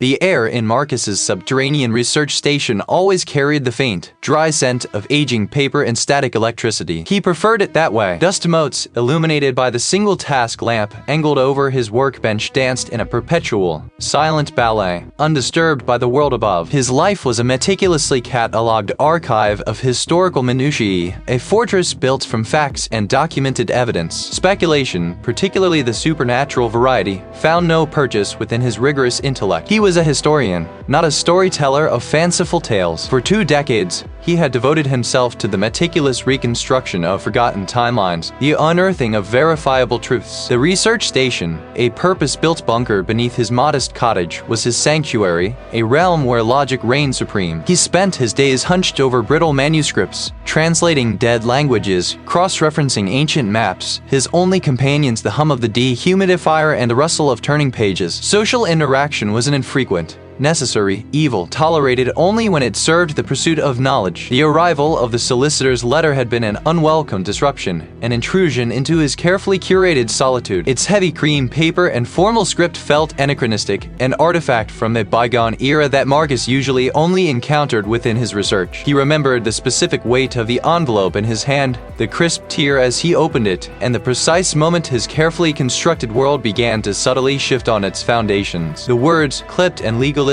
The air in Marcus's subterranean research station always carried the faint, dry scent of aging paper and static electricity. He preferred it that way. Dust motes, illuminated by the single task lamp angled over his workbench, danced in a perpetual, silent ballet, undisturbed by the world above. His life was a meticulously catalogued archive of historical minutiae, a fortress built from facts and documented evidence. Speculation, particularly the supernatural variety, found no purchase within his rigorous intellect. He was a historian, not a storyteller of fanciful tales. For 2 decades, he had devoted himself to the meticulous reconstruction of forgotten timelines, the unearthing of verifiable truths. The research station, a purpose-built bunker beneath his modest cottage, was his sanctuary, a realm where logic reigned supreme. He spent his days hunched over brittle manuscripts, translating dead languages, cross-referencing ancient maps, his only companions the hum of the dehumidifier and the rustle of turning pages. Social interaction was an infrequent, necessary evil, tolerated only when it served the pursuit of knowledge. The arrival of the solicitor's letter had been an unwelcome disruption, an intrusion into his carefully curated solitude. Its heavy cream paper and formal script felt anachronistic, an artifact from a bygone era that Marcus usually only encountered within his research. He remembered the specific weight of the envelope in his hand, the crisp tear as he opened it, and the precise moment his carefully constructed world began to subtly shift on its foundations. The words, clipped and legalistic,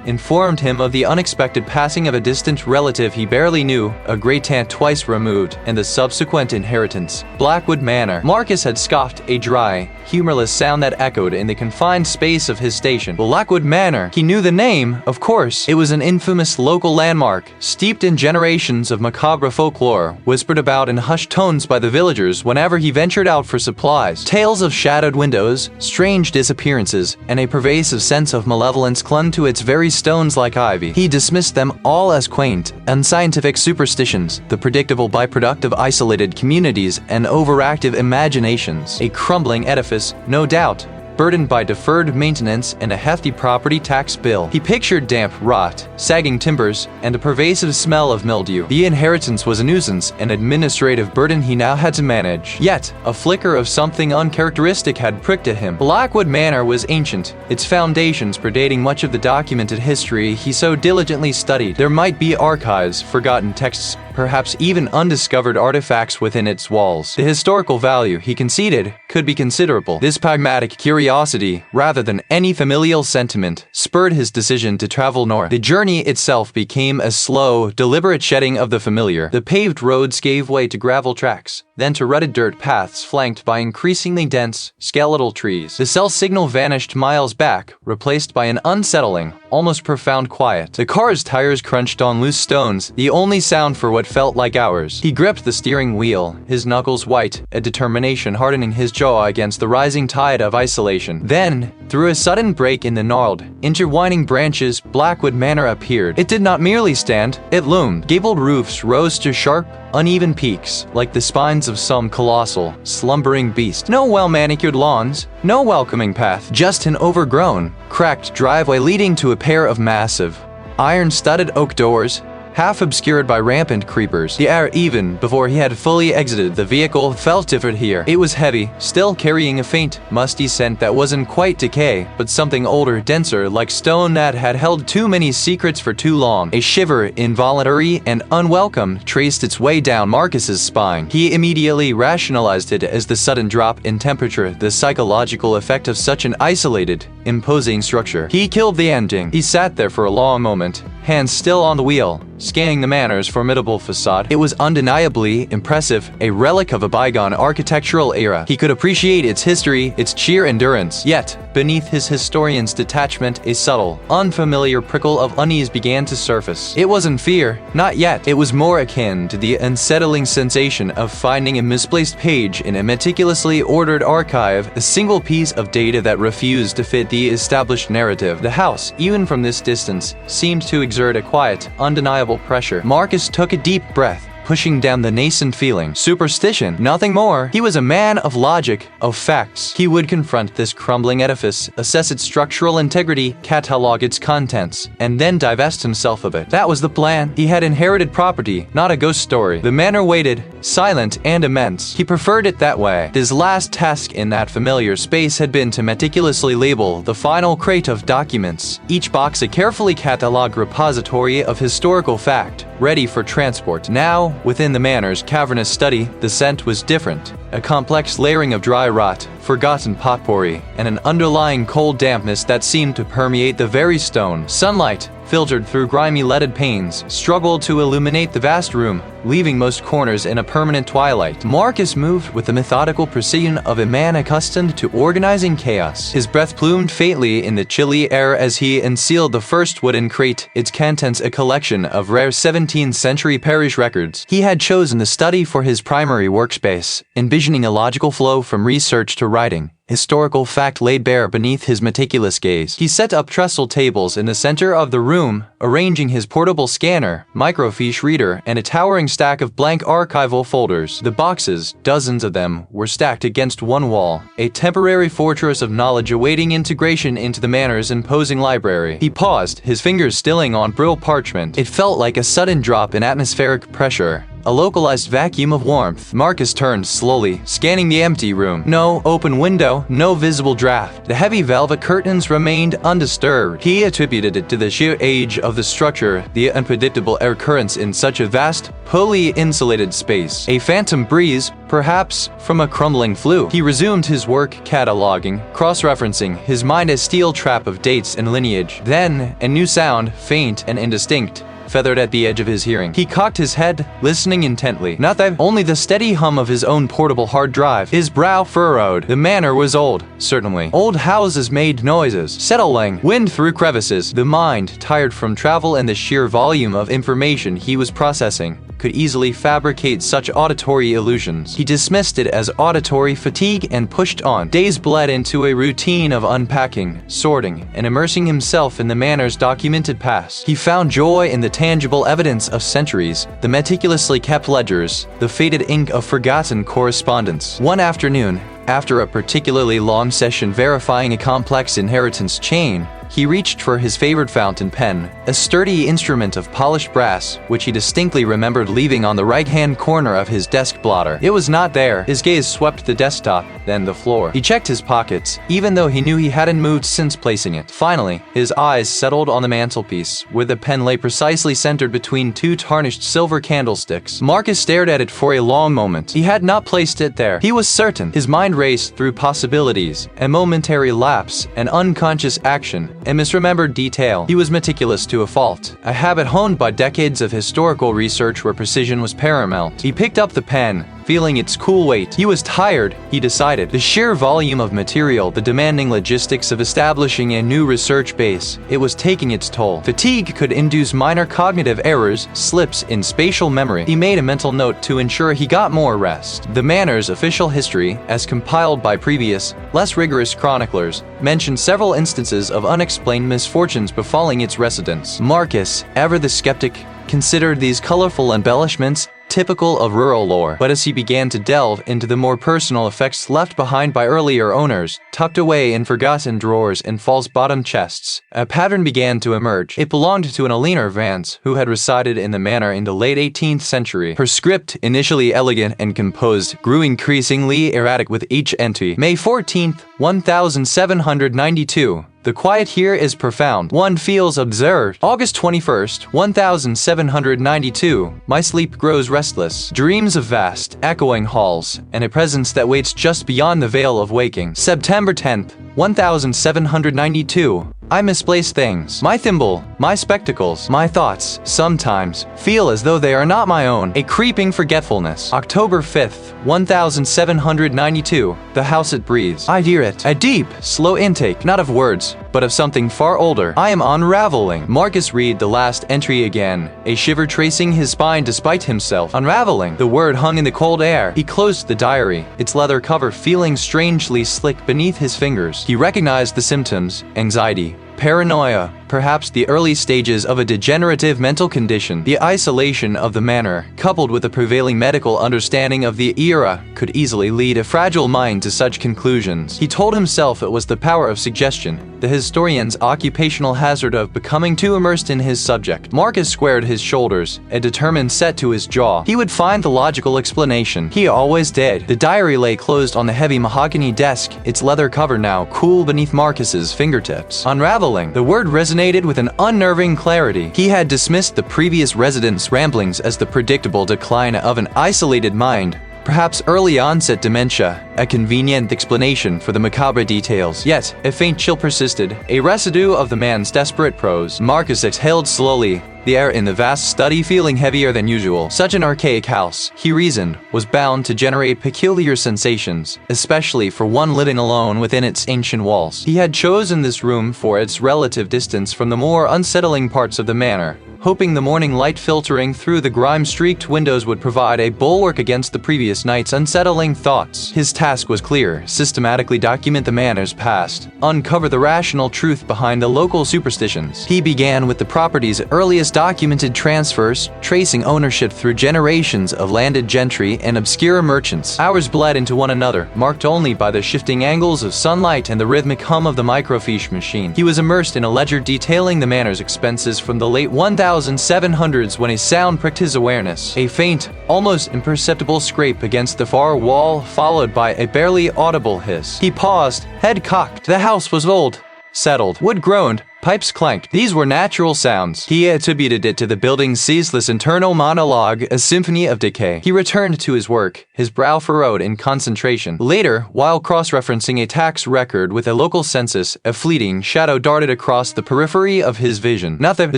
informed him of the unexpected passing of a distant relative he barely knew, a great-aunt twice removed, and the subsequent inheritance. Blackwood Manor. Marcus had scoffed, a dry, humorless sound that echoed in the confined space of his station. Blackwood Manor. He knew the name, of course. It was an infamous local landmark, steeped in generations of macabre folklore, whispered about in hushed tones by the villagers whenever he ventured out for supplies. Tales of shadowed windows, strange disappearances, and a pervasive sense of malevolence clung to its very stones like ivy. He dismissed them all as quaint, unscientific superstitions, the predictable byproduct of isolated communities and overactive imaginations. A crumbling edifice, no doubt, burdened by deferred maintenance and a hefty property tax bill. He pictured damp rot, sagging timbers, and a pervasive smell of mildew. The inheritance was a nuisance, an administrative burden he now had to manage. Yet, a flicker of something uncharacteristic had pricked at him. Blackwood Manor was ancient, its foundations predating much of the documented history he so diligently studied. There might be archives, forgotten texts, perhaps even undiscovered artifacts within its walls. The historical value, he conceded, could be considerable. This pragmatic curiosity, rather than any familial sentiment, spurred his decision to travel north. The journey itself became a slow, deliberate shedding of the familiar. The paved roads gave way to gravel tracks, then to rutted dirt paths flanked by increasingly dense, skeletal trees. The cell signal vanished miles back, replaced by an unsettling, almost profound quiet. The car's tires crunched on loose stones, the only sound for what felt like hours. He gripped the steering wheel, his knuckles white, a determination hardening his jaw against the rising tide of isolation. Then, through a sudden break in the gnarled, intertwining branches, Blackwood Manor appeared. It did not merely stand, it loomed. Gabled roofs rose to sharp, uneven peaks, like the spines of some colossal, slumbering beast. No well-manicured lawns, no welcoming path, just an overgrown, cracked driveway leading to a pair of massive, iron-studded oak doors, half obscured by rampant creepers. The air, even before he had fully exited the vehicle, felt different here. It was heavy, still carrying a faint, musty scent that wasn't quite decay, but something older, denser, like stone that had held too many secrets for too long. A shiver, involuntary and unwelcome, traced its way down Marcus's spine. He immediately rationalized it as the sudden drop in temperature, the psychological effect of such an isolated, imposing structure. He killed the engine. He sat there for a long moment, hands still on the wheel, scanning the manor's formidable facade. It was undeniably impressive, a relic of a bygone architectural era. He could appreciate its history, its sheer endurance. Yet, beneath his historian's detachment, a subtle, unfamiliar prickle of unease began to surface. It wasn't fear, not yet. It was more akin to the unsettling sensation of finding a misplaced page in a meticulously ordered archive, a single piece of data that refused to fit the established narrative. The house, even from this distance, seemed to exert a quiet, undeniable pressure. Marcus took a deep breath, pushing down the nascent feeling. Superstition, nothing more. He was a man of logic, of facts. He would confront this crumbling edifice, assess its structural integrity, catalog its contents, and then divest himself of it. That was the plan. He had inherited property, not a ghost story. The manor waited, silent and immense. He preferred it that way. His last task in that familiar space had been to meticulously label the final crate of documents, each box a carefully catalogued repository of historical fact, ready for transport. Now, within the manor's cavernous study, the scent was different. A complex layering of dry rot, forgotten potpourri, and an underlying cold dampness that seemed to permeate the very stone. Sunlight, filtered through grimy leaded panes, struggled to illuminate the vast room, leaving most corners in a permanent twilight. Marcus moved with the methodical precision of a man accustomed to organizing chaos. His breath plumed faintly in the chilly air as he unsealed the first wooden crate, its contents a collection of rare 17th-century parish records. He had chosen the study for his primary workspace, envisioning a logical flow from research to writing. Historical fact laid bare beneath his meticulous gaze. He set up trestle tables in the center of the room, arranging his portable scanner, microfiche reader, and a towering stack of blank archival folders. The boxes, dozens of them, were stacked against one wall, a temporary fortress of knowledge awaiting integration into the manor's imposing library. He paused, his fingers stilling on brittle parchment. It felt like a sudden drop in atmospheric pressure. A localized vacuum of warmth. Marcus turned slowly, scanning the empty room. No open window, no visible draft. The heavy velvet curtains remained undisturbed. He attributed it to the sheer age of the structure, the unpredictable air currents in such a vast, poorly insulated space. A phantom breeze, perhaps from a crumbling flue. He resumed his work, cataloging, cross-referencing, his mind a steel trap of dates and lineage. Then, a new sound, faint and indistinct, feathered at the edge of his hearing. He cocked his head, listening intently. Not that, only the steady hum of his own portable hard drive. His brow furrowed. The manor was old, certainly. Old houses made noises, settling, wind through crevices. The mind, tired from travel and the sheer volume of information he was processing, could easily fabricate such auditory illusions. He dismissed it as auditory fatigue and pushed on. Days bled into a routine of unpacking, sorting, and immersing himself in the manor's documented past. He found joy in the tangible evidence of centuries, the meticulously kept ledgers, the faded ink of forgotten correspondence. One afternoon, after a particularly long session verifying a complex inheritance chain, he reached for his favorite fountain pen, a sturdy instrument of polished brass, which he distinctly remembered leaving on the right-hand corner of his desk blotter. It was not there. His gaze swept the desktop, then the floor. He checked his pockets, even though he knew he hadn't moved since placing it. Finally, his eyes settled on the mantelpiece, where the pen lay precisely centered between two tarnished silver candlesticks. Marcus stared at it for a long moment. He had not placed it there. He was certain. His mind raced through possibilities, a momentary lapse, an unconscious action, a misremembered detail. He was meticulous to a fault, a habit honed by decades of historical research where precision was paramount. He picked up the pen, feeling its cool weight. He was tired, he decided. The sheer volume of material, the demanding logistics of establishing a new research base, it was taking its toll. Fatigue could induce minor cognitive errors, slips in spatial memory. He made a mental note to ensure he got more rest. The manor's official history, as compiled by previous, less rigorous chroniclers, mentioned several instances of unexplained misfortunes befalling its residents. Marcus, ever the skeptic, considered these colorful embellishments typical of rural lore. But as he began to delve into the more personal effects left behind by earlier owners, tucked away in forgotten drawers and false-bottomed chests, a pattern began to emerge. It belonged to an Eleanor Vance, who had resided in the manor in the late 18th century. Her script, initially elegant and composed, grew increasingly erratic with each entry. May 14th, 1792. The quiet here is profound. One feels observed. August 21st, 1792. My sleep grows restless. Dreams of vast, echoing halls, and a presence that waits just beyond the veil of waking. September 10th, 1792. I misplace things. My thimble, my spectacles, my thoughts, sometimes, feel as though they are not my own. A creeping forgetfulness. October 5th, 1792. The house it breathes. I hear it. A deep, slow intake, not of words, but of something far older. I am unraveling. Marcus read the last entry again, a shiver tracing his spine despite himself. Unraveling. The word hung in the cold air. He closed the diary, its leather cover feeling strangely slick beneath his fingers. He recognized the symptoms: anxiety, Paranoia, perhaps the early stages of a degenerative mental condition. The isolation of the manor, coupled with the prevailing medical understanding of the era, could easily lead a fragile mind to such conclusions. He told himself it was the power of suggestion, the historian's occupational hazard of becoming too immersed in his subject. Marcus squared his shoulders, a determined set to his jaw. He would find the logical explanation. He always did. The diary lay closed on the heavy mahogany desk, its leather cover now cool beneath Marcus's fingertips. Unraveling, the word resonated with an unnerving clarity. He had dismissed the previous resident's ramblings as the predictable decline of an isolated mind, perhaps early onset dementia, a convenient explanation for the macabre details. Yet, a faint chill persisted, a residue of the man's desperate prose. Marcus exhaled slowly, the air in the vast study feeling heavier than usual. Such an archaic house, he reasoned, was bound to generate peculiar sensations, especially for one living alone within its ancient walls. He had chosen this room for its relative distance from the more unsettling parts of the manor, hoping the morning light filtering through the grime-streaked windows would provide a bulwark against the previous night's unsettling thoughts. His task was clear: systematically document the manor's past, uncover the rational truth behind the local superstitions. He began with the property's earliest documented transfers, tracing ownership through generations of landed gentry and obscure merchants. Hours bled into one another, marked only by the shifting angles of sunlight and the rhythmic hum of the microfiche machine. He was immersed in a ledger detailing the manor's expenses from the late 1700s when a sound pricked his awareness. A faint, almost imperceptible scrape against the far wall, followed by a barely audible hiss. He paused, head cocked. The house was old, settled. Wood groaned, pipes clanked. These were natural sounds. He attributed it to the building's ceaseless internal monologue, a symphony of decay. He returned to his work, his brow furrowed in concentration. Later, while cross-referencing a tax record with a local census, a fleeting shadow darted across the periphery of his vision. Nothing. The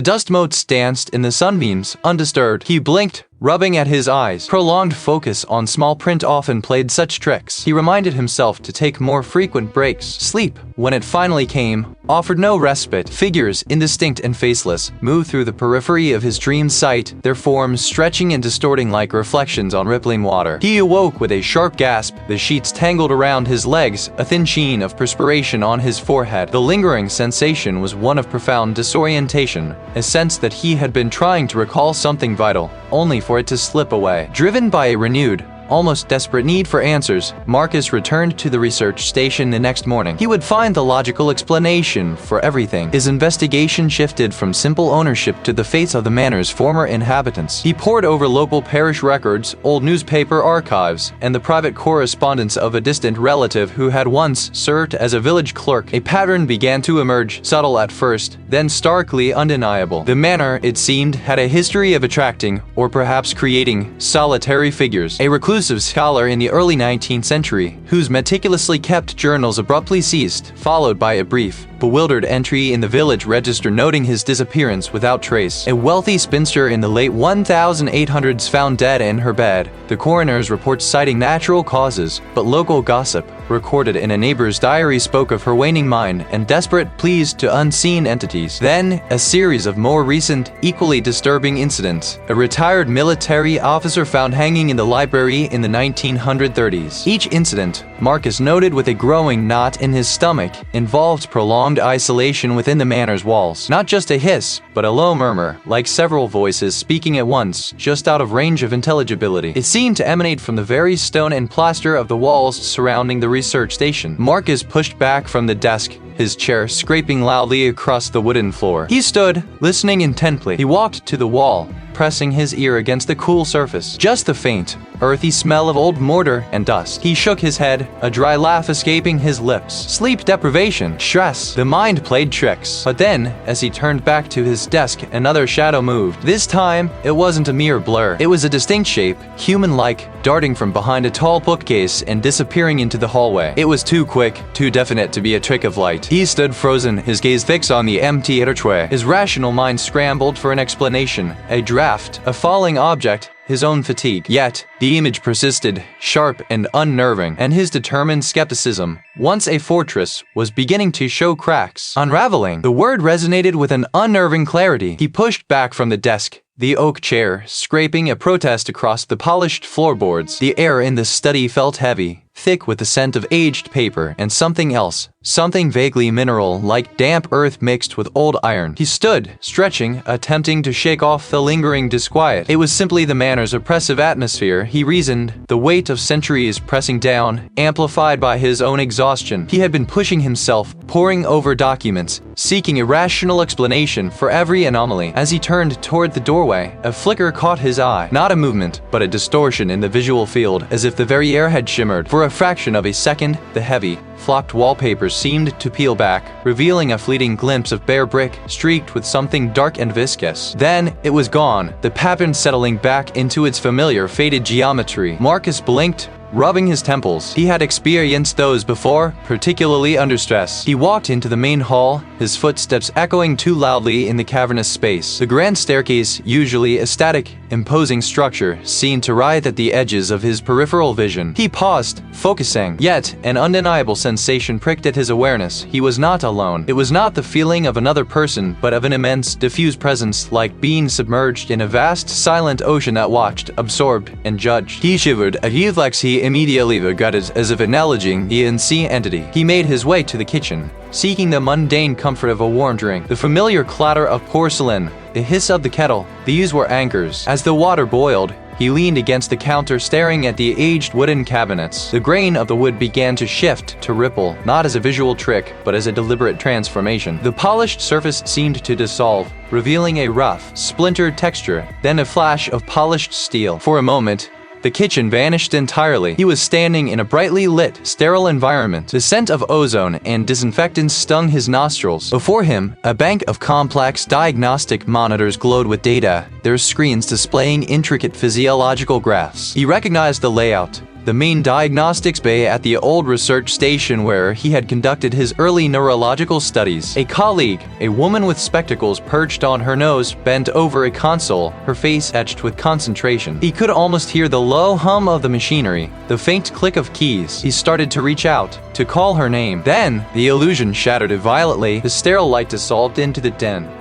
dust motes danced in the sunbeams, undisturbed. He blinked, rubbing at his eyes. Prolonged focus on small print often played such tricks. He reminded himself to take more frequent breaks. Sleep, when it finally came, offered no respite. Figures, indistinct and faceless, moved through the periphery of his dream sight, their forms stretching and distorting like reflections on rippling water. He awoke with a sharp gasp, the sheets tangled around his legs, a thin sheen of perspiration on his forehead. The lingering sensation was one of profound disorientation, a sense that he had been trying to recall something vital, only for it to slip away. Driven by a renewed, almost desperate need for answers, Marcus returned to the research station the next morning. He would find the logical explanation for everything. His investigation shifted from simple ownership to the fates of the manor's former inhabitants. He pored over local parish records, old newspaper archives, and the private correspondence of a distant relative who had once served as a village clerk. A pattern began to emerge, subtle at first, then starkly undeniable. The manor, it seemed, had a history of attracting, or perhaps creating, solitary figures. A reclusive scholar in the early 19th century, whose meticulously kept journals abruptly ceased, followed by a brief, bewildered entry in the village register noting his disappearance without trace. A wealthy spinster in the late 1800s found dead in her bed, the coroner's report citing natural causes, but local gossip, recorded in a neighbor's diary, spoke of her waning mind and desperate pleas to unseen entities. Then, a series of more recent, equally disturbing incidents. A retired military officer found hanging in the library in the 1930s. Each incident, Marcus noted with a growing knot in his stomach, involved prolonged isolation within the manor's walls. Not just a hiss, but a low murmur, like several voices speaking at once, just out of range of intelligibility. It seemed to emanate from the very stone and plaster of the walls surrounding the research station. Marcus pushed back from the desk, his chair scraping loudly across the wooden floor. He stood, listening intently. He walked to the wall, pressing his ear against the cool surface. Just the faint, earthy smell of old mortar and dust. He shook his head, a dry laugh escaping his lips. Sleep deprivation, stress, the mind played tricks. But then, as he turned back to his desk, another shadow moved. This time, it wasn't a mere blur. It was a distinct shape, human-like, darting from behind a tall bookcase and disappearing into the hallway. It was too quick, too definite to be a trick of light. He stood frozen, his gaze fixed on the empty archway. His rational mind scrambled for an explanation. A draft, a falling object, his own fatigue. Yet, the image persisted, sharp and unnerving, and his determined skepticism, once a fortress, was beginning to show cracks. Unraveling. The word resonated with an unnerving clarity. He pushed back from the desk, the oak chair scraping a protest across the polished floorboards. The air in the study felt heavy, thick with the scent of aged paper and something else, something vaguely mineral like damp earth mixed with old iron. He stood, stretching, attempting to shake off the lingering disquiet. It was simply the manor's oppressive atmosphere, he reasoned, the weight of centuries pressing down, amplified by his own exhaustion. He had been pushing himself, poring over documents, seeking irrational explanation for every anomaly. As he turned toward the doorway, a flicker caught his eye. Not a movement, but a distortion in the visual field, as if the very air had shimmered. For a fraction of a second, the heavy, flocked wallpaper seemed to peel back, revealing a fleeting glimpse of bare brick, streaked with something dark and viscous. Then, it was gone, the pattern settling back into its familiar faded geometry. Marcus blinked, rubbing his temples. He had experienced those before, particularly under stress. He walked into the main hall, his footsteps echoing too loudly in the cavernous space. The grand staircase, usually a static, imposing structure, seemed to writhe at the edges of his peripheral vision. He paused, focusing. Yet, an undeniable sensation pricked at his awareness. He was not alone. It was not the feeling of another person, but of an immense, diffuse presence, like being submerged in a vast, silent ocean that watched, absorbed, and judged. He shivered, a reflex he immediately regretted as if acknowledging the unseen entity. He made his way to the kitchen, seeking the mundane comfort of a warm drink. The familiar clatter of porcelain, the hiss of the kettle, these were anchors. As the water boiled, he leaned against the counter staring at the aged wooden cabinets. The grain of the wood began to shift, to ripple, not as a visual trick, but as a deliberate transformation. The polished surface seemed to dissolve, revealing a rough, splintered texture, then a flash of polished steel. For a moment, the kitchen vanished entirely. He was standing in a brightly lit, sterile environment. The scent of ozone and disinfectants stung his nostrils. Before him, a bank of complex diagnostic monitors glowed with data, their screens displaying intricate physiological graphs. He recognized the layout. The main diagnostics bay at the old research station where he had conducted his early neurological studies. A colleague, a woman with spectacles perched on her nose, bent over a console, her face etched with concentration. He could almost hear the low hum of the machinery, the faint click of keys. He started to reach out, to call her name. Then, the illusion shattered violently. The sterile light dissolved into the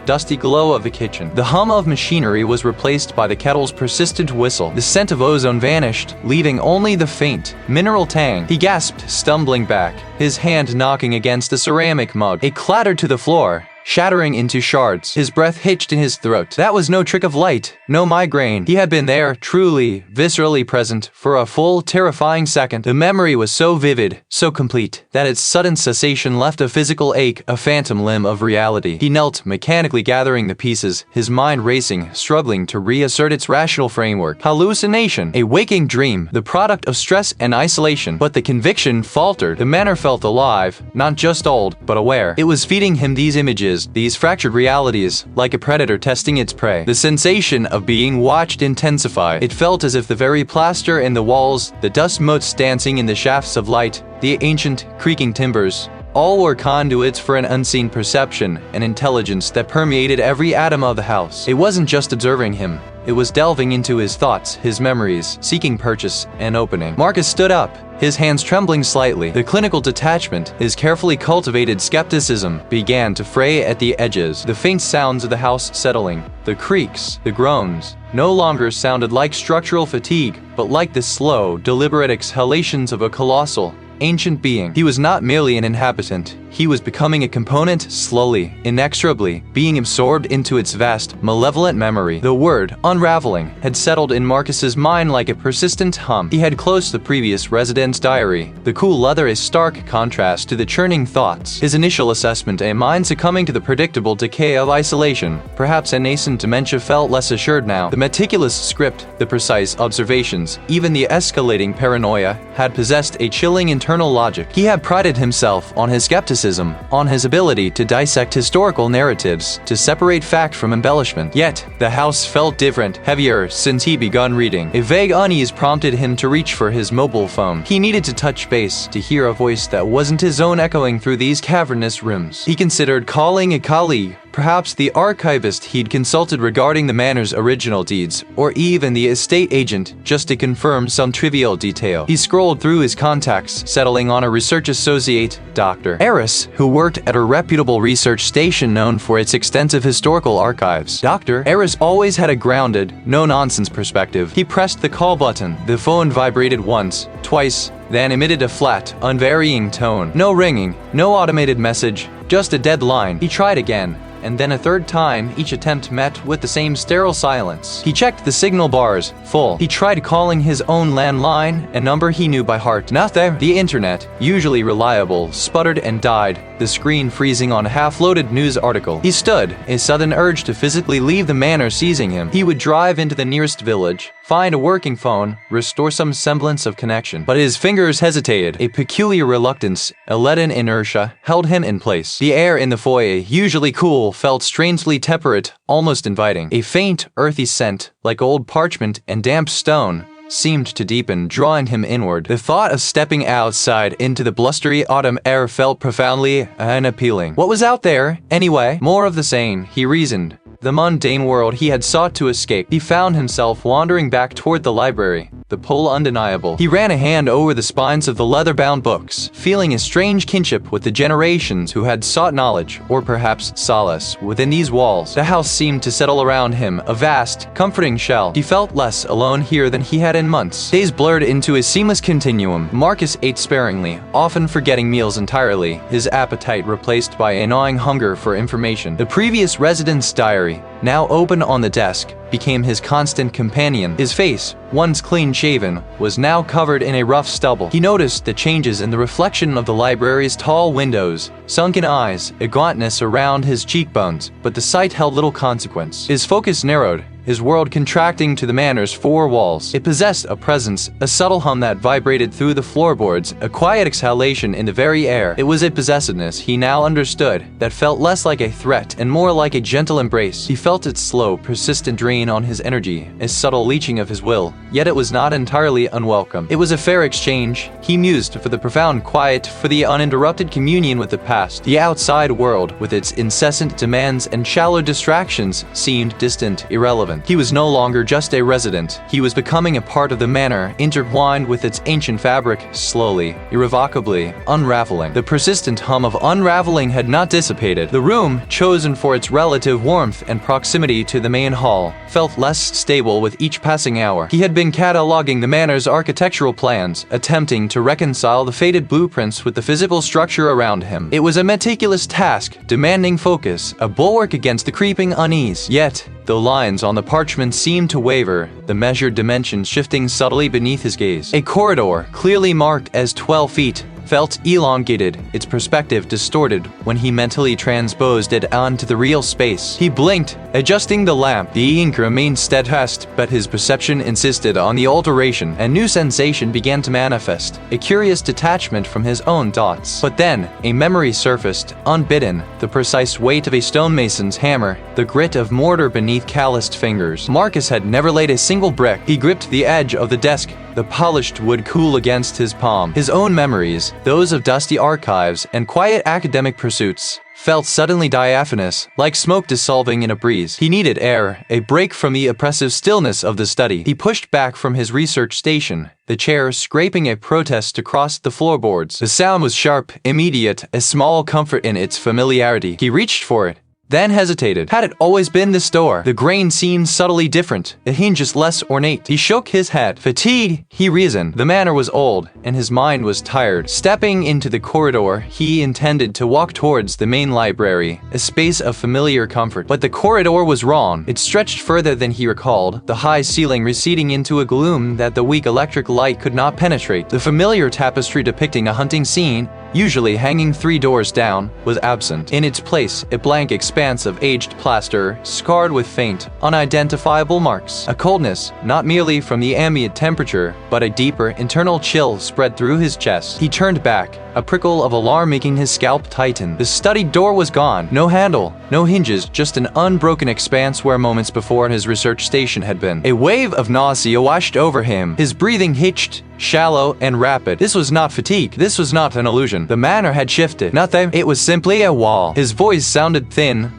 dusty glow of the kitchen. The hum of machinery was replaced by the kettle's persistent whistle. The scent of ozone vanished, leaving only the faint, mineral tang. He gasped, stumbling back, his hand knocking against a ceramic mug. It clattered to the floor, shattering into shards. His breath hitched in his throat. That was no trick of light, no migraine. He had been there, truly, viscerally present, for a full, terrifying second. The memory was so vivid, so complete, that its sudden cessation left a physical ache, a phantom limb of reality. He knelt, mechanically gathering the pieces, his mind racing, struggling to reassert its rational framework. Hallucination, a waking dream, the product of stress and isolation. But the conviction faltered. The manor felt alive, not just old, but aware. It was feeding him these images, these fractured realities, like a predator testing its prey. The sensation of being watched intensified. It felt as if the very plaster in the walls, the dust motes dancing in the shafts of light, the ancient, creaking timbers, all were conduits for an unseen perception, an intelligence that permeated every atom of the house. It wasn't just observing him. It was delving into his thoughts, his memories, seeking purchase and opening. Marcus stood up, his hands trembling slightly. The clinical detachment, his carefully cultivated skepticism, began to fray at the edges. The faint sounds of the house settling, the creaks, the groans, no longer sounded like structural fatigue, but like the slow, deliberate exhalations of a colossal, ancient being. He was not merely an inhabitant. He was becoming a component, slowly, inexorably, being absorbed into its vast, malevolent memory. The word, unraveling, had settled in Marcus's mind like a persistent hum. He had closed the previous resident's diary, the cool leather a stark contrast to the churning thoughts. His initial assessment, a mind succumbing to the predictable decay of isolation. Perhaps a nascent dementia felt less assured now. The meticulous script, the precise observations, even the escalating paranoia, had possessed a chilling internal logic. He had prided himself on his skepticism, on his ability to dissect historical narratives, to separate fact from embellishment. Yet, the house felt different, heavier since he begun reading. A vague unease prompted him to reach for his mobile phone. He needed to touch base, to hear a voice that wasn't his own echoing through these cavernous rooms. He considered calling a colleague, perhaps the archivist he'd consulted regarding the manor's original deeds, or even the estate agent just to confirm some trivial detail. He scrolled through his contacts, settling on a research associate, Dr. Eris, who worked at a reputable research station known for its extensive historical archives. Dr. Eris always had a grounded, no-nonsense perspective. He pressed the call button. The phone vibrated once, twice, then emitted a flat, unvarying tone. No ringing, no automated message, just a dead line. He tried again, and then a third time. Each attempt met with the same sterile silence. He checked the signal bars, full. He tried calling his own landline, a number he knew by heart. Nothing. The internet, usually reliable, sputtered and died, the screen freezing on a half-loaded news article. He stood, a sudden urge to physically leave the manor seizing him. He would drive into the nearest village, find a working phone, restore some semblance of connection. But his fingers hesitated. A peculiar reluctance, a leaden inertia, held him in place. The air in the foyer, usually cool, felt strangely temperate, almost inviting. A faint, earthy scent, like old parchment and damp stone, seemed to deepen, drawing him inward. The thought of stepping outside into the blustery autumn air felt profoundly unappealing. What was out there, anyway? More of the same, he reasoned. The mundane world he had sought to escape. He found himself wandering back toward the library, the pull undeniable. He ran a hand over the spines of the leather-bound books, feeling a strange kinship with the generations who had sought knowledge, or perhaps solace, within these walls. The house seemed to settle around him, a vast, comforting shell. He felt less alone here than he had in months. Days blurred into a seamless continuum. Marcus ate sparingly, often forgetting meals entirely, his appetite replaced by a gnawing hunger for information. The previous resident's diary, now open on the desk, became his constant companion. His face, once clean-shaven, was now covered in a rough stubble. He noticed the changes in the reflection of the library's tall windows, sunken eyes, a gauntness around his cheekbones, but the sight held little consequence. His focus narrowed, his world contracting to the manor's four walls. It possessed a presence, a subtle hum that vibrated through the floorboards, a quiet exhalation in the very air. It was a possessiveness he now understood, that felt less like a threat and more like a gentle embrace. He felt its slow, persistent drain on his energy, a subtle leeching of his will, yet it was not entirely unwelcome. It was a fair exchange, he mused, for the profound quiet, for the uninterrupted communion with the past. The outside world, with its incessant demands and shallow distractions, seemed distant, irrelevant. He was no longer just a resident. He was becoming a part of the manor, intertwined with its ancient fabric, slowly, irrevocably, unraveling. The persistent hum of unraveling had not dissipated. The room, chosen for its relative warmth and proximity to the main hall, felt less stable with each passing hour. He had been cataloging the manor's architectural plans, attempting to reconcile the faded blueprints with the physical structure around him. It was a meticulous task, demanding focus, a bulwark against the creeping unease. Yet, though lines on the parchment seemed to waver, the measured dimensions shifting subtly beneath his gaze. A corridor, clearly marked as 12 feet, felt elongated, its perspective distorted when he mentally transposed it onto the real space. He blinked, adjusting the lamp. The ink remained steadfast, but his perception insisted on the alteration. A new sensation began to manifest, a curious detachment from his own thoughts. But then, a memory surfaced, unbidden, the precise weight of a stonemason's hammer, the grit of mortar beneath calloused fingers. Marcus had never laid a single brick. He gripped the edge of the desk, the polished wood cool against his palm. His own memories, those of dusty archives and quiet academic pursuits, felt suddenly diaphanous, like smoke dissolving in a breeze. He needed air, a break from the oppressive stillness of the study. He pushed back from his research station, the chair scraping a protest across the floorboards. The sound was sharp, immediate, a small comfort in its familiarity. He reached for it, then hesitated. Had it always been this door? The grain seemed subtly different, the hinges less ornate. He shook his head. Fatigue, he reasoned. The manor was old, and his mind was tired. Stepping into the corridor, he intended to walk towards the main library, a space of familiar comfort. But the corridor was wrong. It stretched further than he recalled, the high ceiling receding into a gloom that the weak electric light could not penetrate. The familiar tapestry depicting a hunting scene, usually hanging 3 doors down, was absent. In its place, a blank expanse of aged plaster, scarred with faint, unidentifiable marks. A coldness, not merely from the ambient temperature, but a deeper, internal chill spread through his chest. He turned back, a prickle of alarm making his scalp tighten. The studied door was gone. No handle, no hinges, just an unbroken expanse where moments before his research station had been. A wave of nausea washed over him. His breathing hitched, shallow, and rapid. This was not fatigue. This was not an illusion. The manor had shifted. Nothing. It was simply a wall. His voice sounded thin,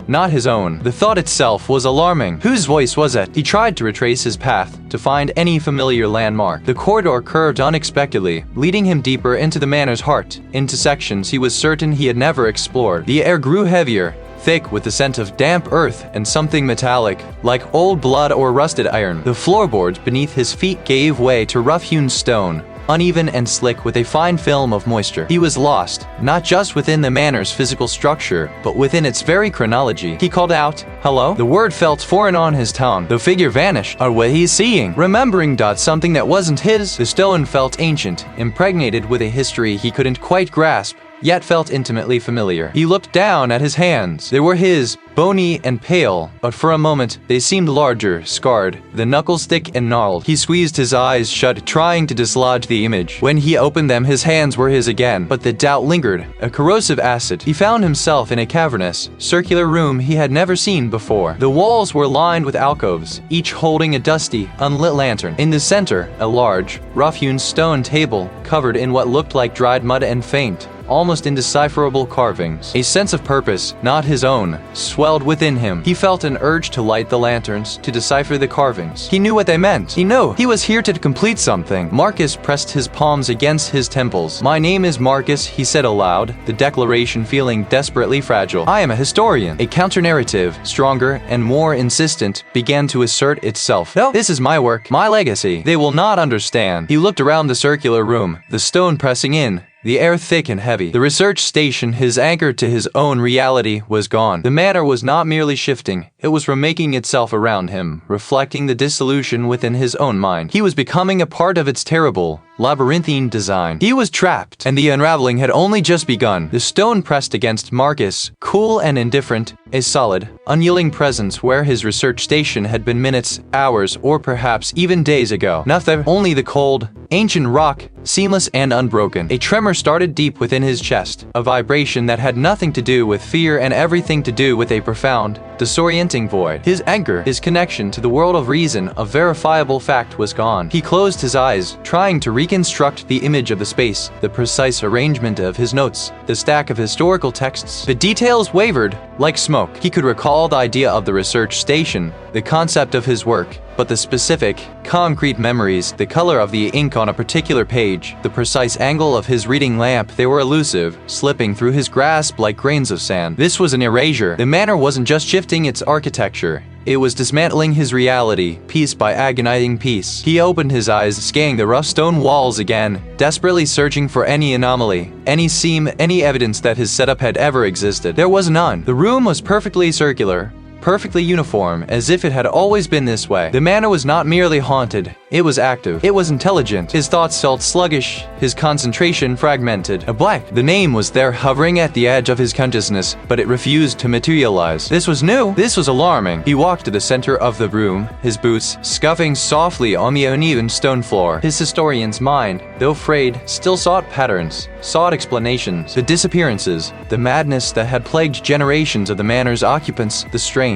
not his own. The thought itself was alarming. Whose voice was it? He tried to retrace his path to find any familiar landmark. The corridor curved unexpectedly, leading him deeper into the manor's heart, into sections he was certain he had never explored. The air grew heavier, thick with the scent of damp earth and something metallic, like old blood or rusted iron. The floorboards beneath his feet gave way to rough-hewn stone, uneven and slick with a fine film of moisture. He was lost, not just within the manor's physical structure, but within its very chronology. He called out, "Hello?" The word felt foreign on his tongue. The figure vanished. What was he seeing? Remembering something that wasn't his, the stone felt ancient, impregnated with a history he couldn't quite grasp, yet felt intimately familiar. He looked down at his hands. They were his, bony and pale, but for a moment, they seemed larger, scarred, the knuckles thick and gnarled. He squeezed his eyes shut, trying to dislodge the image. When he opened them, his hands were his again, but the doubt lingered, a corrosive acid. He found himself in a cavernous, circular room he had never seen before. The walls were lined with alcoves, each holding a dusty, unlit lantern. In the center, a large, rough-hewn stone table, covered in what looked like dried mud and faint, almost indecipherable carvings. A sense of purpose, not his own, swelled within him. He felt an urge to light the lanterns, to decipher the carvings. He knew what they meant. He knew he was here to complete something. Marcus pressed his palms against his temples. "My name is Marcus," he said aloud, the declaration feeling desperately fragile. "I am a historian." A counter-narrative, stronger and more insistent, began to assert itself. "No, this is my work, my legacy. They will not understand." He looked around the circular room, the stone pressing in, the air thick and heavy. The research station, his anchor to his own reality, was gone. The manor was not merely shifting, it was remaking itself around him, reflecting the dissolution within his own mind. He was becoming a part of its terrible, labyrinthine design. He was trapped, and the unraveling had only just begun. The stone pressed against Marcus, cool and indifferent, a solid, unyielding presence where his research station had been minutes, hours, or perhaps even days ago. Nothing, only the cold, ancient rock, seamless and unbroken. A tremor started deep within his chest, a vibration that had nothing to do with fear and everything to do with a profound, disorienting void. His anchor, his connection to the world of reason, of verifiable fact, was gone. He closed his eyes, trying to reconstruct the image of the space, the precise arrangement of his notes, the stack of historical texts. The details wavered, like smoke. He could recall the idea of the research station, the concept of his work, but the specific, concrete memories, the color of the ink on a particular page, the precise angle of his reading lamp, they were elusive, slipping through his grasp like grains of sand. This was an erasure. The manor wasn't just shifting its architecture. It was dismantling his reality, piece by agonizing piece. He opened his eyes, scanning the rough stone walls again, desperately searching for any anomaly, any seam, any evidence that his setup had ever existed. There was none. The room was perfectly circular, perfectly uniform, as if it had always been this way. The manor was not merely haunted, it was active. It was intelligent. His thoughts felt sluggish, his concentration fragmented. A blank. The name was there hovering at the edge of his consciousness, but it refused to materialize. This was new. This was alarming. He walked to the center of the room, his boots scuffing softly on the uneven stone floor. His historian's mind, though frayed, still sought patterns, sought explanations. The disappearances, the madness that had plagued generations of the manor's occupants, the strange,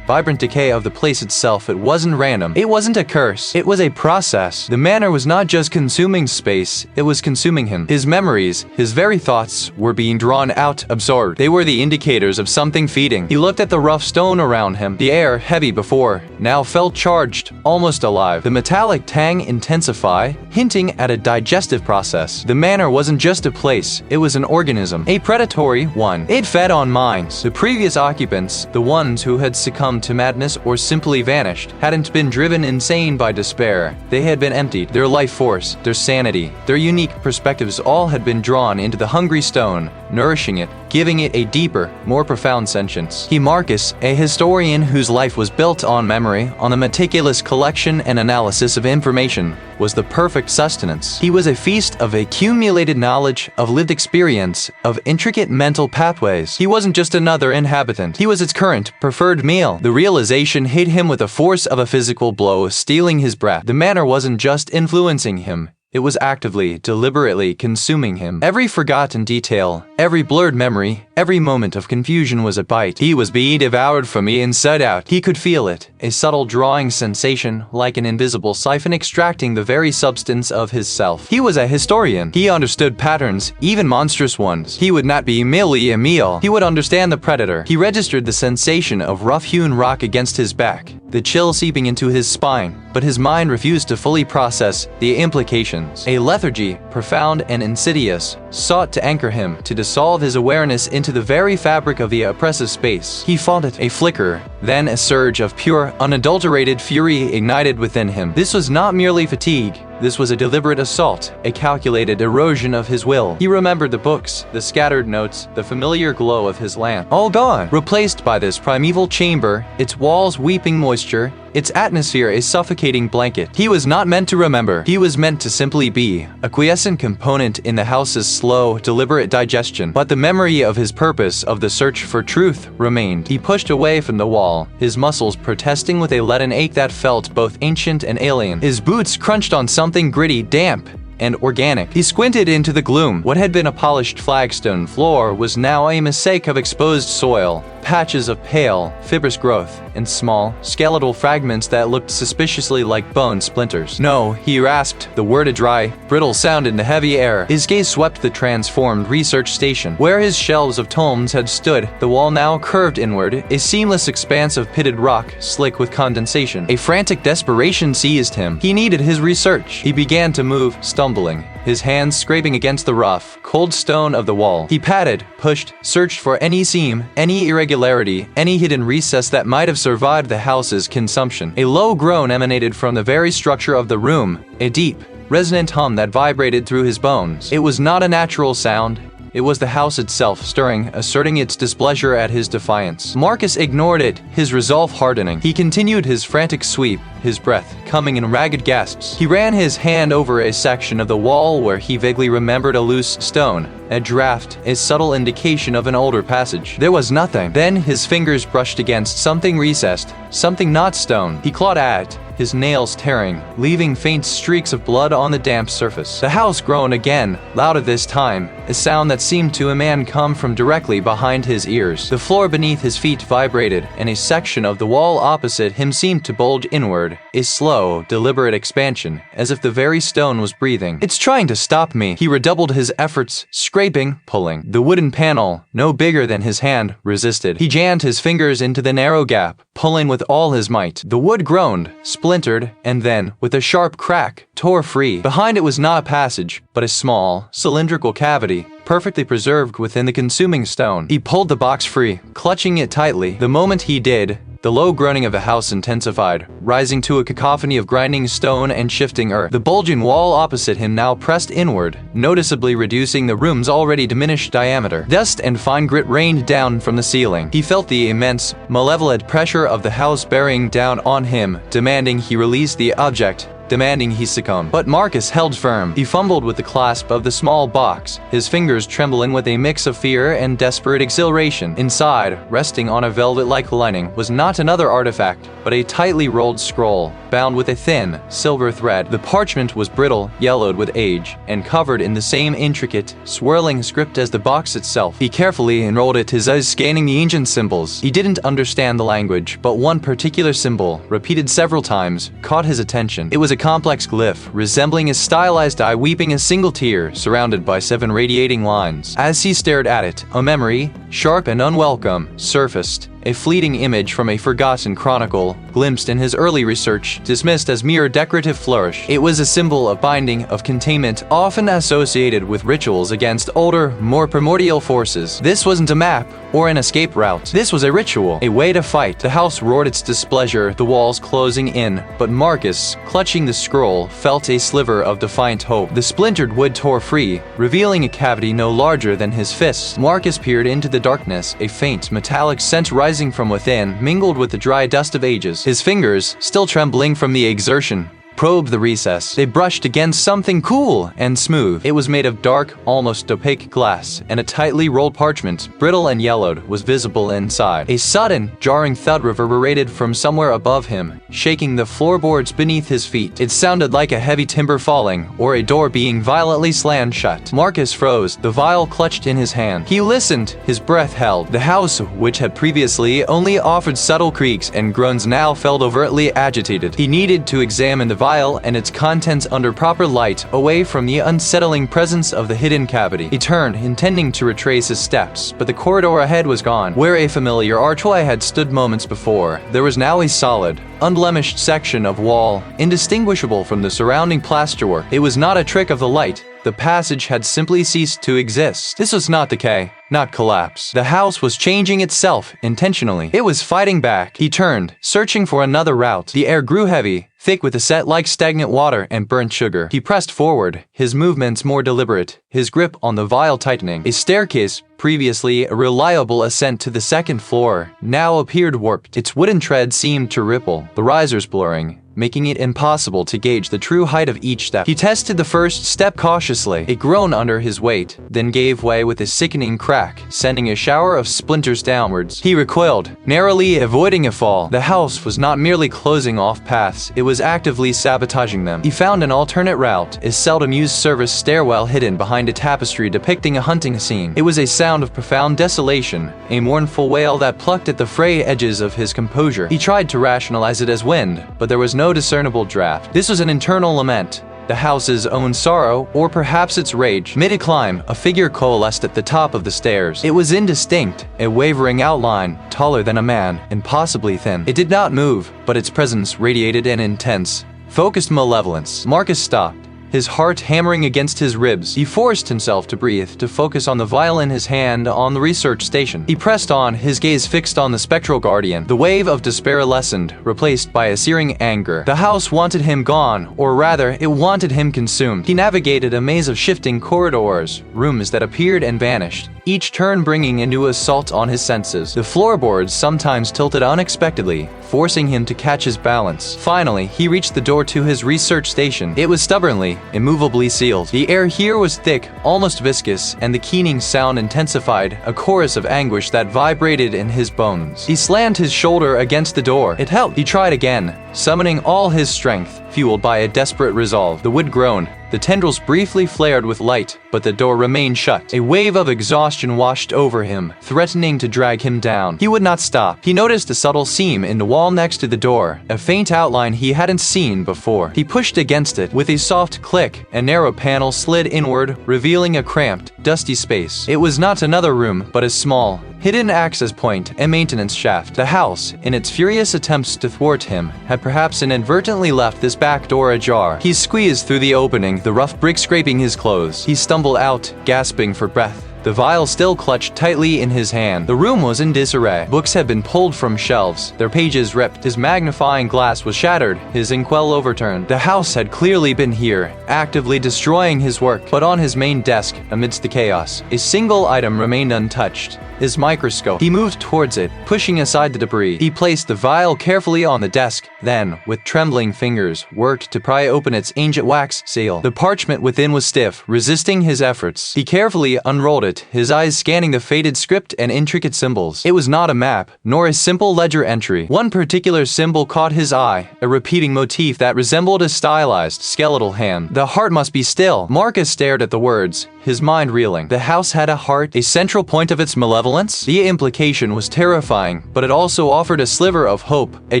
vibrant decay of the place itself. It wasn't random. It wasn't a curse. It was a process. The manor was not just consuming space, it was consuming him. His memories, his very thoughts, were being drawn out, absorbed. They were the indicators of something feeding. He looked at the rough stone around him. The air, heavy before, now felt charged, almost alive. The metallic tang intensified, hinting at a digestive process. The manor wasn't just a place, it was an organism. A predatory one. It fed on minds. The previous occupants, the ones who had succumbed to madness or simply vanished, hadn't been driven insane by despair. They had been emptied. Their life force, their sanity, their unique perspectives all had been drawn into the hungry stone, nourishing it, giving it a deeper, more profound sentience. He, Marcus, a historian whose life was built on memory, on the meticulous collection and analysis of information, was the perfect sustenance. He was a feast of accumulated knowledge, of lived experience, of intricate mental pathways. He wasn't just another inhabitant. He was its current, preferred meal. The realization hit him with the force of a physical blow, stealing his breath. The manor wasn't just influencing him. It was actively, deliberately consuming him. Every forgotten detail, every blurred memory, every moment of confusion was a bite. He was being devoured from the inside out. He could feel it, a subtle drawing sensation, like an invisible siphon extracting the very substance of his self. He was a historian. He understood patterns, even monstrous ones. He would not be merely a meal. He would understand the predator. He registered the sensation of rough-hewn rock against his back, the chill seeping into his spine, but his mind refused to fully process the implications. A lethargy, profound and insidious, sought to anchor him, to dissolve his awareness into the very fabric of the oppressive space. He fought it. A flicker, then a surge of pure, unadulterated fury ignited within him. This was not merely fatigue. This was a deliberate assault, a calculated erosion of his will. He remembered the books, the scattered notes, the familiar glow of his lamp. All gone, replaced by this primeval chamber, its walls weeping moisture, its atmosphere a suffocating blanket. He was not meant to remember. He was meant to simply be, a quiescent component in the house's slow, deliberate digestion. But the memory of his purpose, of the search for truth, remained. He pushed away from the wall, his muscles protesting with a leaden ache that felt both ancient and alien. His boots crunched on something gritty, damp, and organic. He squinted into the gloom. What had been a polished flagstone floor was now a mosaic of exposed soil, patches of pale, fibrous growth, and small, skeletal fragments that looked suspiciously like bone splinters. No, he rasped, the word a dry, brittle sound in the heavy air. His gaze swept the transformed research station. Where his shelves of tomes had stood, the wall now curved inward, a seamless expanse of pitted rock, slick with condensation. A frantic desperation seized him. He needed his research. He began to move, stumbling, his hands scraping against the rough, cold stone of the wall. He patted, pushed, searched for any seam, any irregularity, any hidden recess that might have survived the house's consumption. A low groan emanated from the very structure of the room, a deep, resonant hum that vibrated through his bones. It was not a natural sound. It was the house itself stirring, asserting its displeasure at his defiance. Marcus ignored it, his resolve hardening. He continued his frantic sweep, his breath coming in ragged gasps. He ran his hand over a section of the wall where he vaguely remembered a loose stone, a draft, a subtle indication of an older passage. There was nothing. Then his fingers brushed against something recessed, something not stone. He clawed at it, his nails tearing, leaving faint streaks of blood on the damp surface. The house groaned again, louder this time, a sound that seemed to a man come from directly behind his ears. The floor beneath his feet vibrated, and a section of the wall opposite him seemed to bulge inward, a slow, deliberate expansion, as if the very stone was breathing. "It's trying to stop me." He redoubled his efforts, scraping, pulling. The wooden panel, no bigger than his hand, resisted. He jammed his fingers into the narrow gap, pulling with all his might. The wood groaned, splintered, and then, with a sharp crack, tore free. Behind it was not a passage, but a small, cylindrical cavity, perfectly preserved within the consuming stone. He pulled the box free, clutching it tightly. The moment he did, the low groaning of the house intensified, rising to a cacophony of grinding stone and shifting earth. The bulging wall opposite him now pressed inward, noticeably reducing the room's already diminished diameter. Dust and fine grit rained down from the ceiling. He felt the immense, malevolent pressure of the house bearing down on him, demanding he release the object, demanding he succumb. But Marcus held firm. He fumbled with the clasp of the small box, his fingers trembling with a mix of fear and desperate exhilaration. Inside, resting on a velvet-like lining, was not another artifact, but a tightly rolled scroll, bound with a thin, silver thread. The parchment was brittle, yellowed with age, and covered in the same intricate, swirling script as the box itself. He carefully enrolled it, his eyes scanning the ancient symbols. He didn't understand the language, but one particular symbol, repeated several times, caught his attention. It was a complex glyph, resembling a stylized eye weeping a single tear, surrounded by 7 radiating lines. As he stared at it, a memory, sharp and unwelcome, surfaced. A fleeting image from a forgotten chronicle, glimpsed in his early research, dismissed as mere decorative flourish. It was a symbol of binding, of containment, often associated with rituals against older, more primordial forces. This wasn't a map or an escape route. This was a ritual, a way to fight. The house roared its displeasure, the walls closing in, but Marcus, clutching the scroll, felt a sliver of defiant hope. The splintered wood tore free, revealing a cavity no larger than his fist. Marcus peered into the darkness, a faint, metallic scent rising from within, mingled with the dry dust of ages. His fingers, still trembling from the exertion, probed the recess. They brushed against something cool and smooth. It was made of dark, almost opaque glass, and a tightly rolled parchment, brittle and yellowed, was visible inside. A sudden, jarring thud reverberated from somewhere above him, shaking the floorboards beneath his feet. It sounded like a heavy timber falling, or a door being violently slammed shut. Marcus froze, the vial clutched in his hand. He listened, his breath held. The house, which had previously only offered subtle creaks and groans, now felt overtly agitated. He needed to examine the vial and its contents under proper light, away from the unsettling presence of the hidden cavity. He turned, intending to retrace his steps, but the corridor ahead was gone. Where a familiar archway had stood moments before, there was now a solid, unblemished section of wall, indistinguishable from the surrounding plasterwork. It was not a trick of the light. The passage had simply ceased to exist. This was not decay, not collapse. The house was changing itself intentionally. It was fighting back. He turned, searching for another route. The air grew heavy, thick with acid like stagnant water and burnt sugar. He pressed forward, his movements more deliberate, his grip on the vial tightening. A staircase, previously a reliable ascent to the second floor, now appeared warped. Its wooden tread seemed to ripple, the risers blurring, making it impossible to gauge the true height of each step. He tested the first step cautiously. It groaned under his weight, then gave way with a sickening crack, sending a shower of splinters downwards. He recoiled, narrowly avoiding a fall. The house was not merely closing off paths, it was actively sabotaging them. He found an alternate route, a seldom-used service stairwell hidden behind a tapestry depicting a hunting scene. It was a sound of profound desolation, a mournful wail that plucked at the fray edges of his composure. He tried to rationalize it as wind, but there was no discernible draft. This was an internal lament, the house's own sorrow, or perhaps its rage. Mid-climb, a figure coalesced at the top of the stairs. It was indistinct, a wavering outline, taller than a man, and possibly thin. It did not move, but its presence radiated an intense, focused malevolence. Marcus stopped, his heart hammering against his ribs. He forced himself to breathe, to focus on the vial in his hand on the research station. He pressed on, his gaze fixed on the spectral guardian. The wave of despair lessened, replaced by a searing anger. The house wanted him gone, or rather, it wanted him consumed. He navigated a maze of shifting corridors, rooms that appeared and vanished, each turn bringing a new assault on his senses. The floorboards sometimes tilted unexpectedly, forcing him to catch his balance. Finally, he reached the door to his research station. It was stubbornly, immovably sealed. The air here was thick, almost viscous, and the keening sound intensified, a chorus of anguish that vibrated in his bones. He slammed his shoulder against the door. It helped. He tried again, summoning all his strength, fueled by a desperate resolve. The wood groaned. The tendrils briefly flared with light, but the door remained shut. A wave of exhaustion washed over him, threatening to drag him down. He would not stop. He noticed a subtle seam in the wall next to the door, a faint outline he hadn't seen before. He pushed against it. With a soft click, a narrow panel slid inward, revealing a cramped, dusty space. It was not another room, but a small, hidden access point and maintenance shaft. The house, in its furious attempts to thwart him, had perhaps inadvertently left this back door ajar. He squeezed through the opening, the rough brick scraping his clothes. He stumbled out, gasping for breath, the vial still clutched tightly in his hand. The room was in disarray. Books had been pulled from shelves, their pages ripped. His magnifying glass was shattered, his inkwell overturned. The house had clearly been here, actively destroying his work. But on his main desk, amidst the chaos, a single item remained untouched. His microscope. He moved towards it, pushing aside the debris. He placed the vial carefully on the desk, then, with trembling fingers, worked to pry open its ancient wax seal. The parchment within was stiff, resisting his efforts. He carefully unrolled it, his eyes scanning the faded script and intricate symbols. It was not a map, nor a simple ledger entry. One particular symbol caught his eye, a repeating motif that resembled a stylized, skeletal hand. The heart must be still. Marcus stared at the words, his mind reeling. The house had a heart, a central point of its malevolence? The implication was terrifying, but it also offered a sliver of hope, a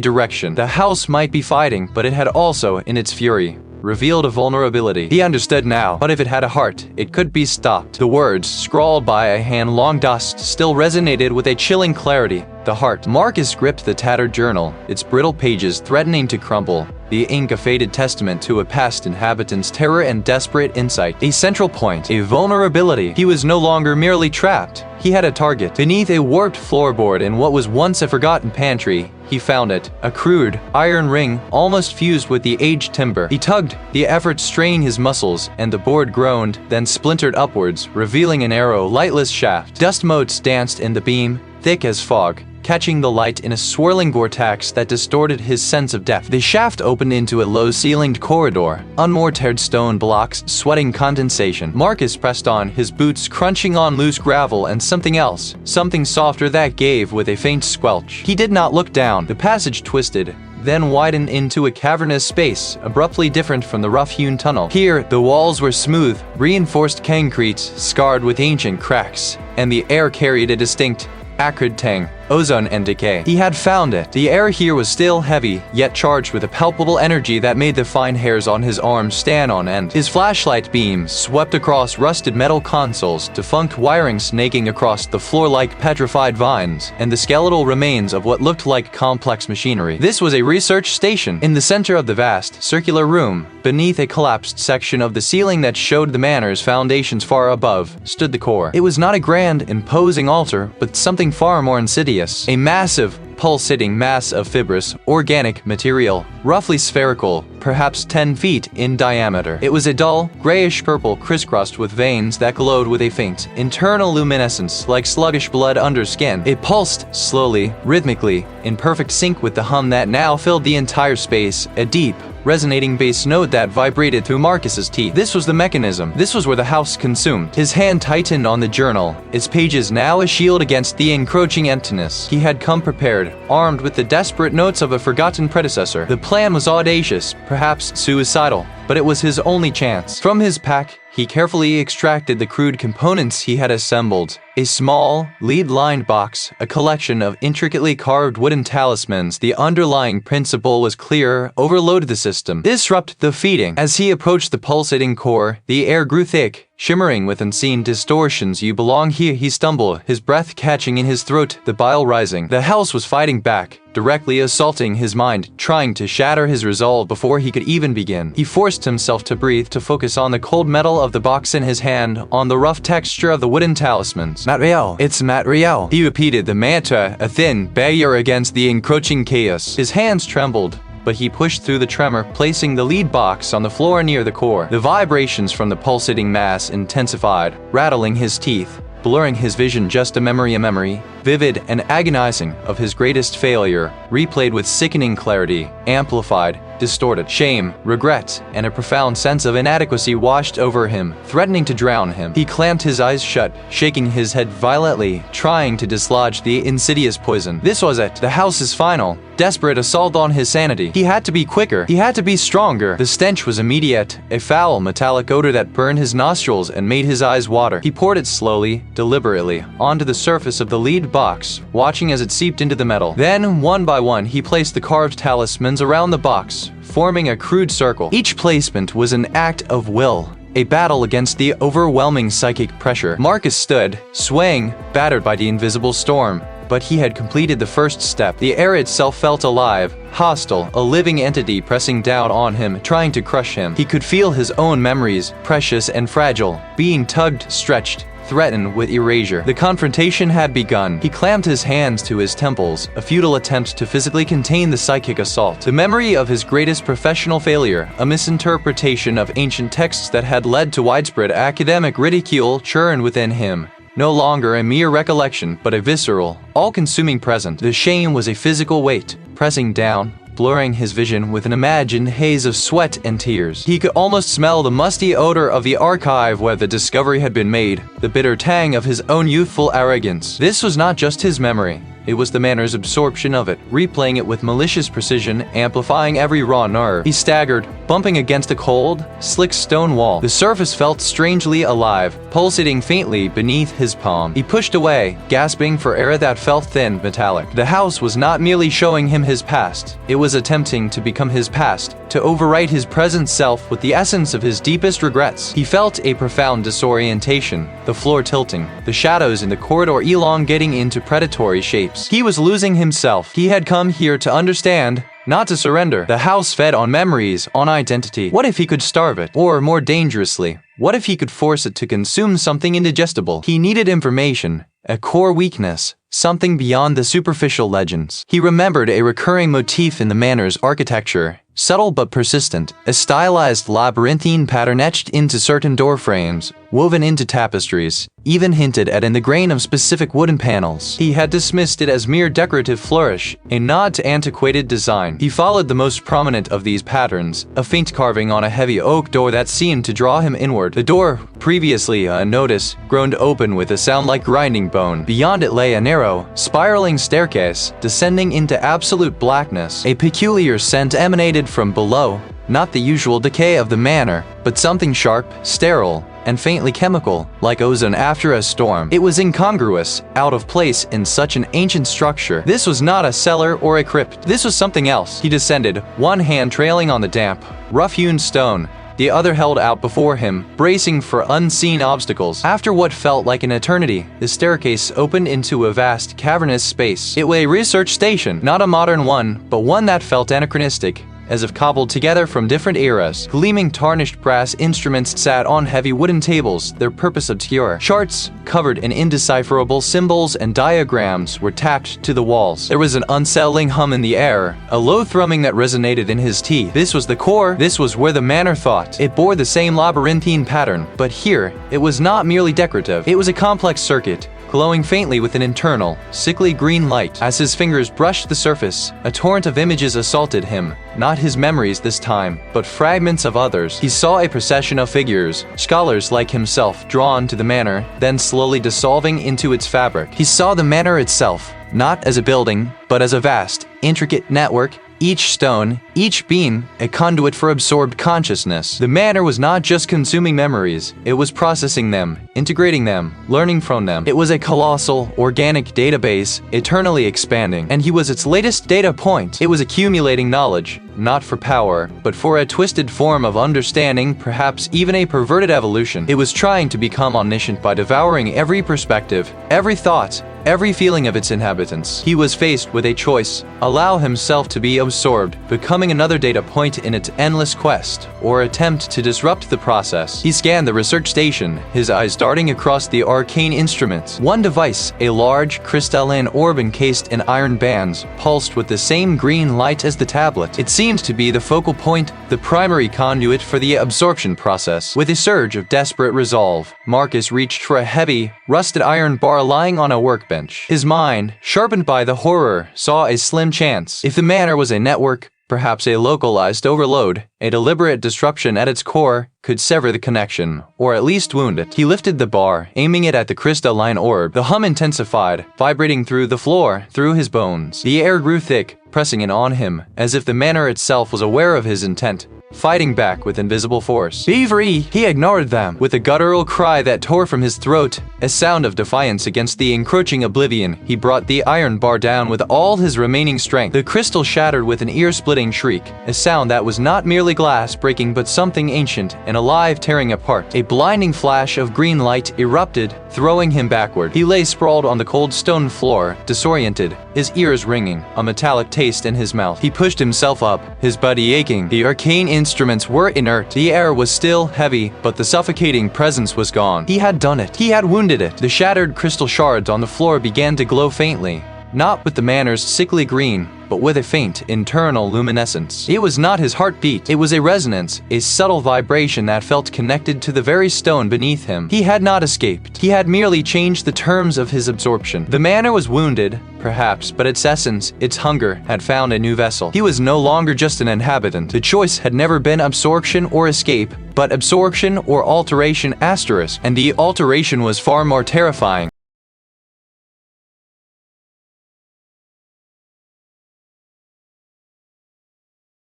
direction. The house might be fighting, but it had also, in its fury, revealed a vulnerability. He understood now, but if it had a heart, it could be stopped. The words, scrawled by a hand long dust, still resonated with a chilling clarity. The heart. Marcus gripped the tattered journal, its brittle pages threatening to crumble, the ink a faded testament to a past inhabitant's terror and desperate insight. A central point, a vulnerability. He was no longer merely trapped. He had a target. Beneath a warped floorboard in what was once a forgotten pantry, he found it, a crude, iron ring, almost fused with the aged timber. He tugged, the effort straining his muscles, and the board groaned, then splintered upwards, revealing a narrow, lightless shaft. Dust motes danced in the beam, thick as fog, catching the light in a swirling vortex that distorted his sense of depth. The shaft opened into a low-ceilinged corridor, unmortared stone blocks sweating condensation. Marcus pressed on, his boots crunching on loose gravel and something else, something softer that gave with a faint squelch. He did not look down. The passage twisted, then widened into a cavernous space, abruptly different from the rough-hewn tunnel. Here, the walls were smooth, reinforced concrete, scarred with ancient cracks, and the air carried a distinct, acrid tang, ozone and decay. He had found it. The air here was still heavy, yet charged with a palpable energy that made the fine hairs on his arms stand on end. His flashlight beams swept across rusted metal consoles, defunct wiring snaking across the floor like petrified vines, and the skeletal remains of what looked like complex machinery. This was a research station. In the center of the vast, circular room, beneath a collapsed section of the ceiling that showed the manor's foundations far above, stood the core. It was not a grand, imposing altar, but something far more insidious. A massive, pulsating mass of fibrous, organic material, roughly spherical, perhaps 10 feet in diameter. It was a dull, grayish-purple crisscrossed with veins that glowed with a faint, internal luminescence like sluggish blood under skin. It pulsed, slowly, rhythmically, in perfect sync with the hum that now filled the entire space, a deep, resonating bass note that vibrated through Marcus's teeth. This was the mechanism. This was where the house consumed. His hand tightened on the journal, its pages now a shield against the encroaching emptiness. He had come prepared, armed with the desperate notes of a forgotten predecessor. The plan was audacious, perhaps suicidal, but it was his only chance. From his pack, he carefully extracted the crude components he had assembled. A small, lead-lined box, a collection of intricately carved wooden talismans. The underlying principle was clear, overloaded the system. Disrupt the feeding. As he approached the pulsating core, the air grew thick, shimmering with unseen distortions. You belong here, he stumbled, his breath catching in his throat, the bile rising. The house was fighting back, directly assaulting his mind, trying to shatter his resolve before he could even begin. He forced himself to breathe, to focus on the cold metal of the box in his hand, on the rough texture of the wooden talismans. Material. It's material. He repeated the mantra, a thin barrier against the encroaching chaos. His hands trembled, but he pushed through the tremor, placing the lead box on the floor near the core. The vibrations from the pulsating mass intensified, rattling his teeth, blurring his vision. Just a memory, vivid and agonizing, of his greatest failure, replayed with sickening clarity, amplified, distorted. Shame, regret, and a profound sense of inadequacy washed over him, threatening to drown him. He clamped his eyes shut, shaking his head violently, trying to dislodge the insidious poison. This was it, the house's final, desperate assault on his sanity. He had to be quicker. He had to be stronger. The stench was immediate, a foul, metallic odor that burned his nostrils and made his eyes water. He poured it slowly, deliberately, onto the surface of the lead box, watching as it seeped into the metal. Then, one by one, he placed the carved talismans around the box, forming a crude circle. Each placement was an act of will, a battle against the overwhelming psychic pressure. Marcus stood, swaying, battered by the invisible storm. But he had completed the first step. The air itself felt alive, hostile, a living entity pressing down on him, trying to crush him. He could feel his own memories, precious and fragile, being tugged, stretched, threatened with erasure. The confrontation had begun. He clamped his hands to his temples, a futile attempt to physically contain the psychic assault. The memory of his greatest professional failure, a misinterpretation of ancient texts that had led to widespread academic ridicule, churned within him. No longer a mere recollection, but a visceral, all-consuming present. The shame was a physical weight, pressing down, blurring his vision with an imagined haze of sweat and tears. He could almost smell the musty odor of the archive where the discovery had been made, the bitter tang of his own youthful arrogance. This was not just his memory. It was the manor's absorption of it, replaying it with malicious precision, amplifying every raw nerve. He staggered, bumping against a cold, slick stone wall. The surface felt strangely alive, pulsating faintly beneath his palm. He pushed away, gasping for air that felt thin, metallic. The house was not merely showing him his past. It was attempting to become his past, to overwrite his present self with the essence of his deepest regrets. He felt a profound disorientation, the floor tilting, the shadows in the corridor elongating into predatory shapes. He was losing himself. He had come here to understand, not to surrender. The house fed on memories, on identity. What if he could starve it? Or, more dangerously, what if he could force it to consume something indigestible? He needed information, a core weakness, something beyond the superficial legends. He remembered a recurring motif in the manor's architecture, subtle but persistent, a stylized labyrinthine pattern etched into certain door frames, woven into tapestries, even hinted at in the grain of specific wooden panels. He had dismissed it as mere decorative flourish, a nod to antiquated design. He followed the most prominent of these patterns, a faint carving on a heavy oak door that seemed to draw him inward. The door, previously unnoticed, groaned open with a sound like grinding bone. Beyond it lay a narrow, spiraling staircase, descending into absolute blackness. A peculiar scent emanated from below, not the usual decay of the manor, but something sharp, sterile, and faintly chemical, like ozone after a storm. It was incongruous, out of place in such an ancient structure. This was not a cellar or a crypt. This was something else. He descended, one hand trailing on the damp, rough-hewn stone, the other held out before him, bracing for unseen obstacles. After what felt like an eternity, the staircase opened into a vast, cavernous space. It was a research station, not a modern one, but one that felt anachronistic, as if cobbled together from different eras. Gleaming tarnished brass instruments sat on heavy wooden tables, their purpose obscure. Charts, covered in indecipherable symbols and diagrams, were tacked to the walls. There was an unsettling hum in the air, a low thrumming that resonated in his teeth. This was the core, this was where the manor thought. It bore the same labyrinthine pattern, but here, it was not merely decorative. It was a complex circuit, glowing faintly with an internal, sickly green light. As his fingers brushed the surface, a torrent of images assaulted him, not his memories this time, but fragments of others. He saw a procession of figures, scholars like himself, drawn to the manor, then slowly dissolving into its fabric. He saw the manor itself, not as a building, but as a vast, intricate network, each stone, each beam, a conduit for absorbed consciousness. The manor was not just consuming memories, it was processing them, integrating them, learning from them. It was a colossal, organic database, eternally expanding, and he was its latest data point. It was accumulating knowledge, not for power, but for a twisted form of understanding, perhaps even a perverted evolution. It was trying to become omniscient by devouring every perspective, every thought, every feeling of its inhabitants. He was faced with a choice: allow himself to be absorbed, becoming another data point in its endless quest, or attempt to disrupt the process. He scanned the research station, his eyes darting across the arcane instruments. One device, a large, crystalline orb encased in iron bands, pulsed with the same green light as the tablet. It seemed to be the focal point, the primary conduit for the absorption process. With a surge of desperate resolve, Marcus reached for a heavy, rusted iron bar lying on a workbench. His mind, sharpened by the horror, saw a slim chance. If the manor was a network, perhaps a localized overload, a deliberate disruption at its core, could sever the connection, or at least wound it. He lifted the bar, aiming it at the crystalline orb. The hum intensified, vibrating through the floor, through his bones. The air grew thick, pressing in on him, as if the manor itself was aware of his intent, fighting back with invisible force. Thievery! He ignored them. With a guttural cry that tore from his throat, a sound of defiance against the encroaching oblivion, he brought the iron bar down with all his remaining strength. The crystal shattered with an ear-splitting shriek, a sound that was not merely glass breaking but something ancient and alive tearing apart. A blinding flash of green light erupted, throwing him backward. He lay sprawled on the cold stone floor, disoriented, his ears ringing, a metallic taste in his mouth. He pushed himself up, his body aching. The arcane instruments were inert. The air was still heavy, but the suffocating presence was gone. He had done it. He had wounded it. The shattered crystal shards on the floor began to glow faintly, not with the manor's sickly green, but with a faint, internal luminescence. It was not his heartbeat. It was a resonance, a subtle vibration that felt connected to the very stone beneath him. He had not escaped. He had merely changed the terms of his absorption. The manor was wounded, perhaps, but its essence, its hunger, had found a new vessel. He was no longer just an inhabitant. The choice had never been absorption or escape, but absorption or alteration *, and the alteration was far more terrifying.